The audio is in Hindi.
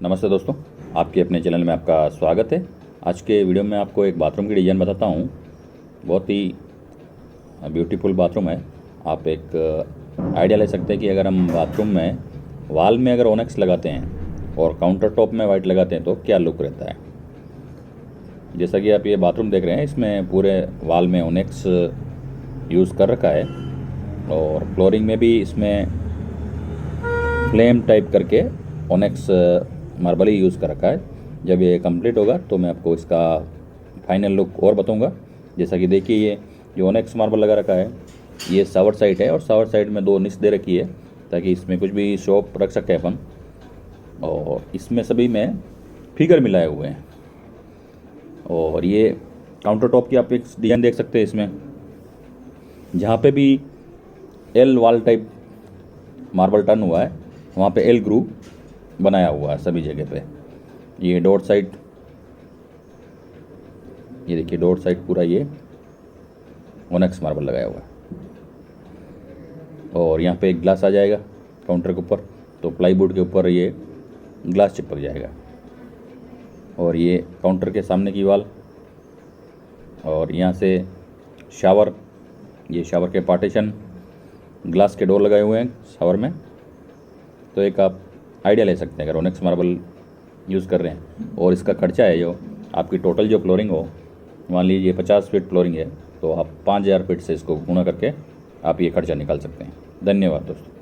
नमस्ते दोस्तों, आपके अपने चैनल में आपका स्वागत है। आज के वीडियो में आपको एक बाथरूम की डिज़ाइन बताता हूँ। बहुत ही ब्यूटीफुल बाथरूम है। आप एक आइडिया ले सकते हैं कि अगर हम बाथरूम में वॉल में अगर ओनेक्स लगाते हैं और काउंटर टॉप में वाइट लगाते हैं तो क्या लुक रहता है। जैसा कि आप ये बाथरूम देख रहे हैं, इसमें पूरे वॉल में ओनेक्स यूज़ कर रखा है और फ्लोरिंग में भी इसमें फ्लेम टाइप करके ओनेक्स मार्बल ही यूज़ कर रखा है। जब ये कंप्लीट होगा तो मैं आपको इसका फाइनल लुक और बताऊंगा। जैसा कि देखिए, ये जो ओनेक्स मार्बल लगा रखा है ये सावर साइड है और सावर साइड में 2 निच दे रखी है ताकि इसमें कुछ भी शॉप रख सके अपन। और इसमें सभी में फिगर मिलाए हुए हैं। और ये काउंटर टॉप की आप एक डिज़ाइन देख सकते हैं। इसमें जहाँ पे भी L wall type marble turn हुआ है वहाँ पे एल ग्रूव बनाया हुआ है सभी जगह पे। ये डॉट साइड, ये देखिए डॉट साइड पूरा ये ओनेक्स मार्बल लगाया हुआ है। और यहाँ पे एक ग्लास आ जाएगा काउंटर के ऊपर, तो प्लाईवुड के ऊपर ये ग्लास चिपक जाएगा। और ये काउंटर के सामने की वॉल, और यहाँ से शावर, ये शावर के पार्टीशन, ग्लास के डोर लगाए हुए हैं शावर में। तो एक आप आइडिया ले सकते हैं अगर ओनेक्स मार्बल यूज़ कर रहे हैं। और इसका खर्चा है जो आपकी टोटल जो फ्लोरिंग हो, मान लीजिए 50 फीट फ्लोरिंग है तो आप 5000 फीट से इसको गुणा करके आप ये खर्चा निकाल सकते हैं। धन्यवाद दोस्तों।